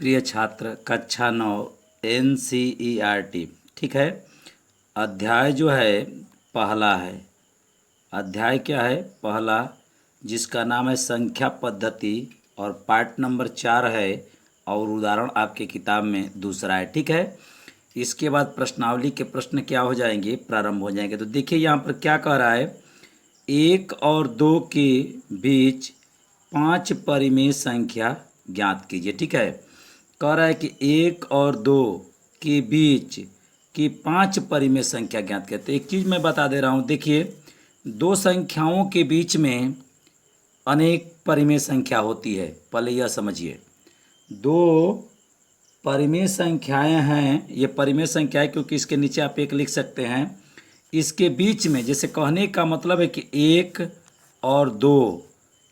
प्रिय छात्र कक्षा 9 NCERT। ठीक है। अध्याय जो है पहला है। अध्याय क्या है? पहला, जिसका नाम है संख्या पद्धति और पार्ट नंबर 4 है और उदाहरण आपके किताब में दूसरा है। ठीक है। इसके बाद प्रश्नावली के प्रश्न क्या हो जाएंगे? प्रारंभ हो जाएंगे। तो देखिए यहाँ पर क्या कह रहा है, 1 और 2 के बीच 5 परिमेय संख्या ज्ञात कीजिए। ठीक है। कह रहा है कि 1 और 2 के बीच की 5 परिमेय संख्या ज्ञात कीजिए। तो एक चीज़ मैं बता दे रहा हूँ, देखिए दो संख्याओं के बीच में अनेक परिमेय संख्या होती है। पहले यह समझिए, दो परिमेय संख्याएं हैं। ये परिमेय संख्याएं क्योंकि इसके नीचे आप एक लिख सकते हैं। इसके बीच में, जैसे कहने का मतलब है कि 1 और 2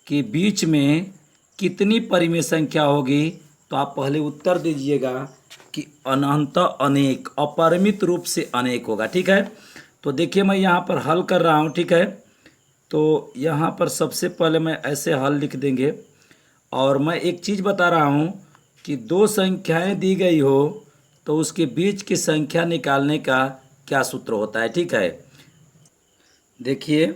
के बीच में कितनी परिमेय संख्या होगी? तो आप पहले उत्तर दीजिएगा कि अनंत अनेक, अपरिमित रूप से अनेक होगा। ठीक है। तो देखिए मैं यहाँ पर हल कर रहा हूँ। ठीक है। तो यहाँ पर सबसे पहले मैं ऐसे हल लिख देंगे और मैं एक चीज़ बता रहा हूँ कि दो संख्याएं दी गई हो तो उसके बीच की संख्या निकालने का क्या सूत्र होता है। ठीक है। देखिए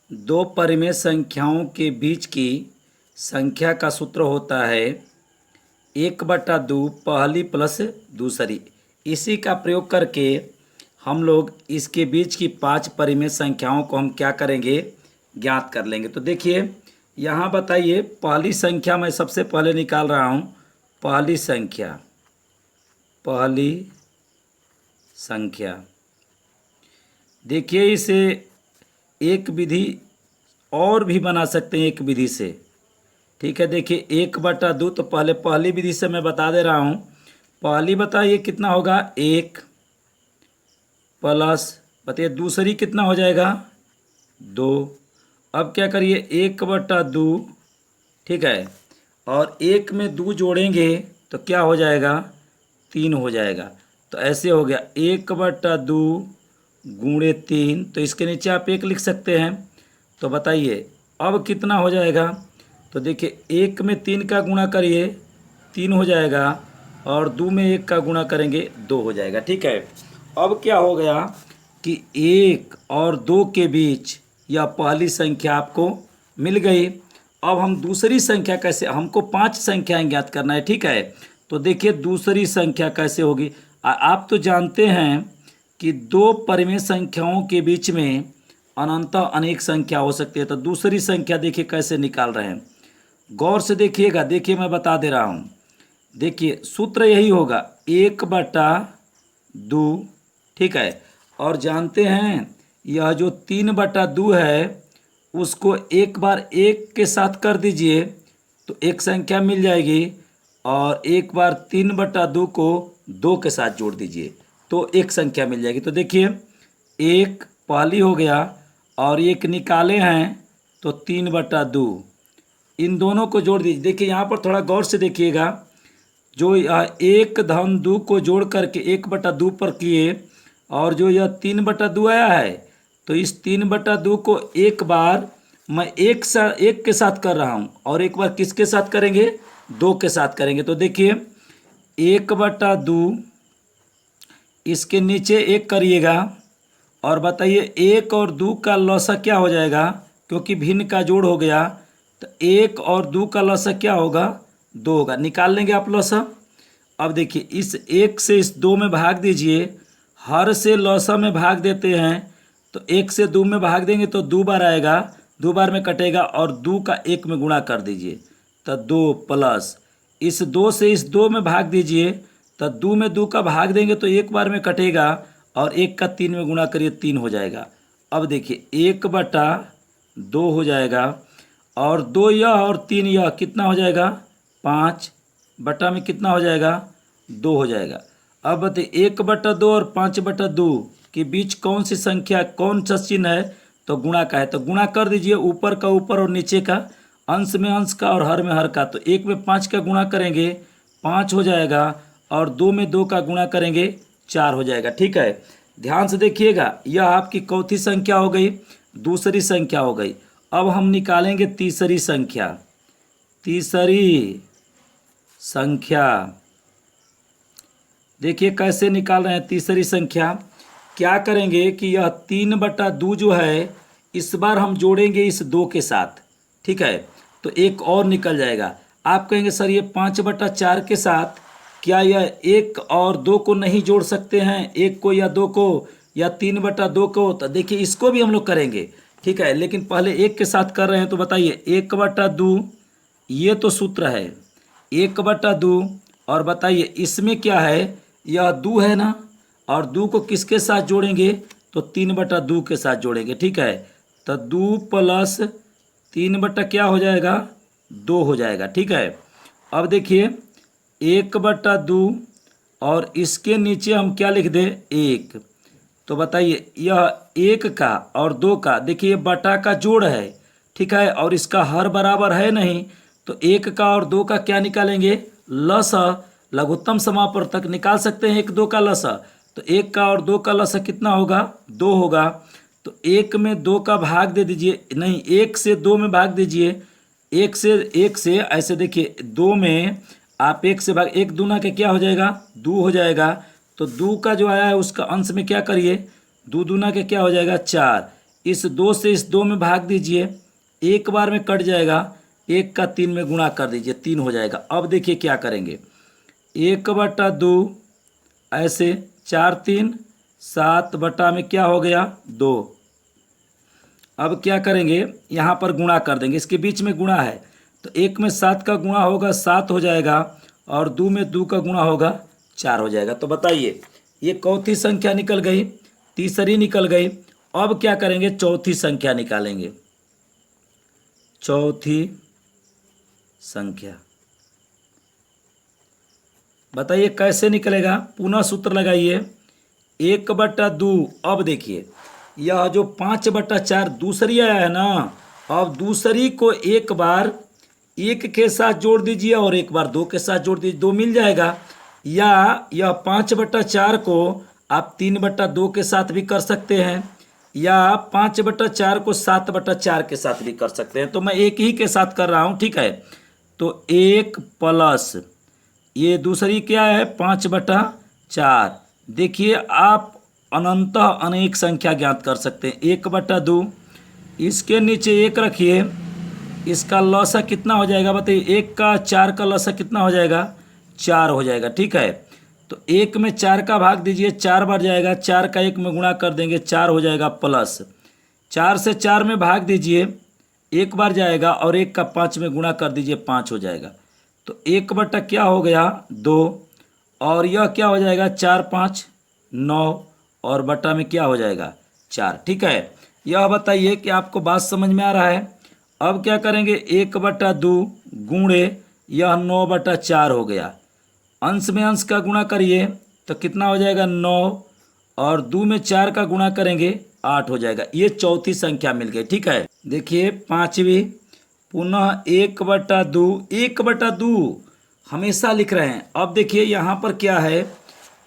दो परिमेय संख्याओं के बीच की संख्या का सूत्र होता है 1/2 पहली प्लस दूसरी। इसी का प्रयोग करके हम लोग इसके बीच की 5 परिमेय संख्याओं को हम क्या करेंगे? ज्ञात कर लेंगे। तो देखिए यहाँ बताइए, पहली संख्या मैं सबसे पहले निकाल रहा हूँ। पहली संख्या देखिए, इसे एक विधि और भी बना सकते हैं, एक विधि से। ठीक है। देखिए 1/2, तो पहले पहली विधि से मैं बता दे रहा हूँ। पहली बताइए कितना होगा? 1 प्लस, बताइए दूसरी कितना हो जाएगा? 2। अब क्या करिए, 1/2, ठीक है, और 1 में 2 जोड़ेंगे तो क्या हो जाएगा? 3 हो जाएगा। तो ऐसे हो गया 1/2 गुणे 3। तो इसके नीचे आप 1 लिख सकते हैं। तो बताइए अब कितना हो जाएगा? तो देखिए 1 में 3 का गुणा करिए, 3 हो जाएगा, और 2 में 1 का गुणा करेंगे, 2 हो जाएगा। ठीक है। अब क्या हो गया कि 1 और 2 के बीच यह पहली संख्या आपको मिल गई। अब हम दूसरी संख्या कैसे, हमको 5 संख्याएं ज्ञात करना है। ठीक है। तो देखिए दूसरी संख्या कैसे होगी। आप तो जानते हैं कि दो परिमेय संख्याओं के बीच में अनंत अनेक संख्या हो सकती है। तो दूसरी संख्या देखिए कैसे निकाल रहे हैं, गौर से देखिएगा। देखिए मैं बता दे रहा हूँ, देखिए सूत्र यही होगा 1/2। ठीक है। और जानते हैं यह जो 3/2 है उसको एक बार 1 के साथ कर दीजिए तो एक संख्या मिल जाएगी, और एक बार 3/2 को 2 के साथ जोड़ दीजिए तो एक संख्या मिल जाएगी। तो देखिए 1 पहली हो गया और 1 निकाले हैं तो 3/2, इन दोनों को जोड़ दीजिए। देखिए यहाँ पर थोड़ा गौर से देखिएगा, जो यह 1-2 को जोड़ करके 1/2 पर किए, और जो यह 3/2 आया है, तो इस 3/2 को एक बार मैं एक के साथ कर रहा हूँ और एक बार किसके साथ करेंगे? 2 के साथ करेंगे। तो देखिए 1/2, इसके नीचे 1 करिएगा, और बताइए 1 और 2 का लौसा क्या हो जाएगा? क्योंकि भिन्न का जोड़ हो गया, तो 1 और 2 का लौसा क्या होगा? 2 होगा। निकाल लेंगे आप लौसा। अब देखिए इस 1 से इस 2 में भाग दीजिए। हर से लौसा में भाग देते हैं, तो 1 से 2 में भाग देंगे तो 2 बार आएगा, 2 बार में कटेगा, और 2 का 1 में गुणा कर दीजिए तो 2 प्लस इस 2 से इस 2 में भाग दीजिए, तो 2 में 2 का भाग देंगे तो 1 बार में कटेगा, और 1 का 3 में गुणा करिए, 3 हो जाएगा। अब देखिए 1/2 हो जाएगा, और 2 यह और 3 यह कितना हो जाएगा? 5 बटा में कितना हो जाएगा? 2 हो जाएगा। अब बताइए 1/2 और 5/2 के बीच कौन सी संख्या, कौन सा चिन्ह है? तो गुणा का है। तो गुणा कर दीजिए, ऊपर का ऊपर और नीचे का, अंश में अंश का और हर में हर का। तो 1 में 5 का गुणा करेंगे 5 हो जाएगा, और 2 में 2 का गुणा करेंगे 4 हो जाएगा। ठीक है। ध्यान से देखिएगा, यह आपकी चौथी संख्या हो गई, दूसरी संख्या हो गई। अब हम निकालेंगे तीसरी संख्या। तीसरी संख्या। देखिए कैसे निकाल रहे हैं तीसरी संख्या। क्या करेंगे कि यह 3/2 जो है इस बार हम जोड़ेंगे इस 2 के साथ, ठीक है, तो एक और निकल जाएगा। आप कहेंगे सर ये 5/4 के साथ क्या यह 1 और 2 को नहीं जोड़ सकते हैं, 1 को या 2 को या 3/2 को? तो देखिए इसको भी हम लोग करेंगे, ठीक है, लेकिन पहले 1 के साथ कर रहे हैं। तो बताइए 1/2 ये तो सूत्र है 1/2, और बताइए इसमें क्या है, यह 2 है ना, और 2 को किसके साथ जोड़ेंगे, तो 3/2 के साथ जोड़ेंगे, ठीक है। तो 2 प्लस 3 क्या हो जाएगा, 2 हो जाएगा, ठीक है। अब देखिए 1/2 और इसके नीचे हम क्या लिख दें, 1। तो बताइए यह 1 का और 2 का, देखिए बटा का जोड़ है, ठीक है, और इसका हर बराबर है नहीं, तो 1 का और 2 का क्या निकालेंगे, लसा। लघुत्तम समापवर्तक निकाल सकते हैं 1 2 का लसा। तो 1 का और 2 का लसा कितना होगा, 2 होगा। तो 1 में 2 का भाग दे दीजिए, नहीं 1 से 2 में भाग दीजिए, 1 से ऐसे देखिए 2 में आप 1 से भाग, 1 दूना के क्या हो जाएगा, 2 हो जाएगा। तो 2 का जो आया है उसका अंश में क्या करिए, 2 दूना के क्या हो जाएगा, 4। इस 2 से इस 2 में भाग दीजिए, एक बार में कट जाएगा, 1 का 3 में गुणा कर दीजिए, 3 हो जाएगा। अब देखिए क्या करेंगे, 1/2 ऐसे 4 3 7 बटा में क्या हो गया, 2। अब क्या करेंगे, यहाँ पर गुणा कर देंगे, इसके बीच में गुणा है, तो 1 में 7 का गुणा होगा 7 हो जाएगा, और 2 में 2 का गुणा होगा 4 हो जाएगा। तो बताइए ये चौथी संख्या निकल गई, तीसरी निकल गई। अब क्या करेंगे, चौथी संख्या निकालेंगे। चौथी संख्या बताइए कैसे निकलेगा, पुनः सूत्र लगाइए 1/2। अब देखिए यह जो 5/4 दूसरी आया है ना, अब दूसरी को एक बार 1 के साथ जोड़ दीजिए और एक बार 2 के साथ जोड़ दीजिए, 2 मिल जाएगा। या यह 5/4 को आप 3/2 के साथ भी कर सकते हैं, या 5/4 को 7/4 के साथ भी कर सकते हैं। तो मैं एक ही के साथ कर रहा हूँ, ठीक है। तो 1 प्लस ये दूसरी क्या है, 5/4। देखिए आप अनंतः अनेक संख्या ज्ञात कर सकते हैं। 1/2 इसके नीचे 1 रखिए, इसका लसा कितना हो जाएगा बताइए, 1 का 4 का लसा कितना हो जाएगा, 4 हो जाएगा, ठीक है। तो 1 में 4 का भाग दीजिए, 4 बार जाएगा, 4 का 1 में गुणा कर देंगे, 4 हो जाएगा, प्लस 4 से 4 में भाग दीजिए, एक बार जाएगा, और 1 का 5 में गुणा कर दीजिए, 5 हो जाएगा। तो 1 क्या हो गया, 2, और यह क्या हो जाएगा, 4 5 9, और बटा में क्या हो जाएगा, 4, ठीक है। यह बताइए कि आपको बात समझ में आ रहा है। अब क्या करेंगे, 1/2 गुणे यह 9/4 हो गया, अंश में अंश का गुणा करिए तो कितना हो जाएगा, 9, और 2 में 4 का गुणा करेंगे 8 हो जाएगा। ये चौथी संख्या मिल गई, ठीक है। देखिए पांचवी, पुनः 1/2, 1/2 हमेशा लिख रहे हैं। अब देखिए यहाँ पर क्या है,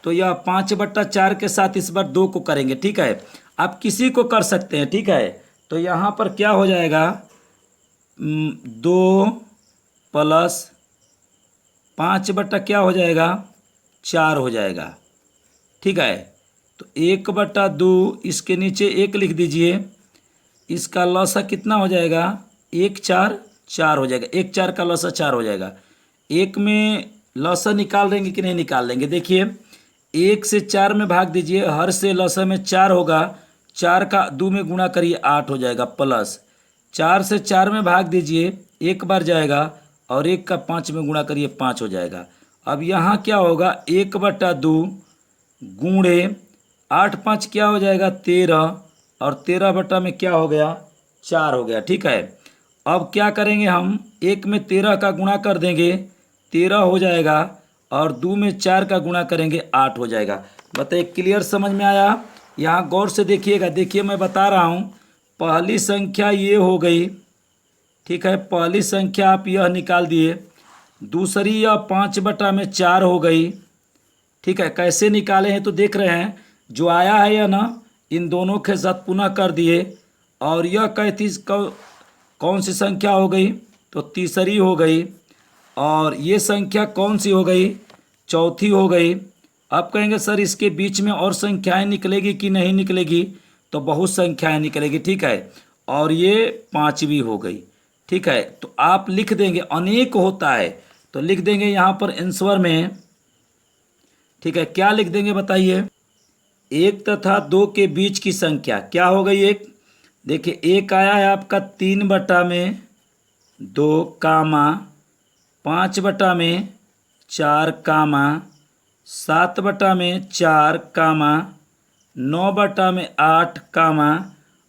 तो यह 5/4 के साथ इस बार 2 को करेंगे, ठीक है। आप किसी को कर सकते हैं, ठीक है। तो यहाँ पर क्या हो जाएगा, 2 प्लस 5 क्या हो जाएगा, 4 हो जाएगा, ठीक है। तो 1/2 इसके नीचे 1 लिख दीजिए, इसका लसा कितना हो जाएगा, 1 4 4 हो जाएगा, 1 4 का लसा 4 हो जाएगा। 1 में लसा निकाल देंगे कि नहीं निकाल देंगे, देखिए 1 से 4 में भाग दीजिए, हर से लसा में 4 होगा, 4 का 2 में गुणा करिए, 8 हो जाएगा, प्लस 4 से 4 में भाग दीजिए, एक बार जाएगा, और 1 का 5 में गुणा करिए, 5 हो जाएगा। अब यहाँ क्या होगा, 1/2 गुणे 8 5 क्या हो जाएगा, 13, और 13 बटा में क्या हो गया, 4 हो गया, ठीक है। अब क्या करेंगे हम, 1 में 13 का गुणा कर देंगे, 13 हो जाएगा, और 2 में 4 का गुणा करेंगे, 8 हो जाएगा। बताइए क्लियर समझ में आया। यहाँ गौर से देखिएगा, देखिए मैं बता रहा हूँ, पहली संख्या ये हो गई, ठीक है, पहली संख्या आप यह निकाल दिए, दूसरी यह 5/4 हो गई, ठीक है। कैसे निकाले हैं तो देख रहे हैं, जो आया है या ना, इन दोनों के साथ पुनः कर दिए, और यह कौन सी संख्या हो गई, तो तीसरी हो गई। और ये संख्या कौन सी हो गई, चौथी हो गई। अब कहेंगे सर इसके बीच में और संख्याएं निकलेगी कि नहीं निकलेगी, तो बहुत संख्याएं निकलेगी, ठीक है। और ये पांचवी हो गई, ठीक है। तो आप लिख देंगे, अनेक होता है तो लिख देंगे यहाँ पर आंसर में, ठीक है। क्या लिख देंगे बताइए, एक तथा दो के बीच की संख्या क्या हो गई, एक। देखिए एक आया है आपका 3/2 कामा 5/4 कामा 7/4 कामा 9/8 कामा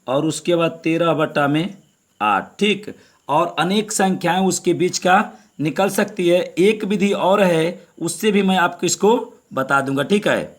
और उसके बाद 13/8, ठीक। और अनेक संख्याएं उसके बीच का निकल सकती है। एक विधि और है, उससे भी मैं आपको इसको बता दूंगा, ठीक है।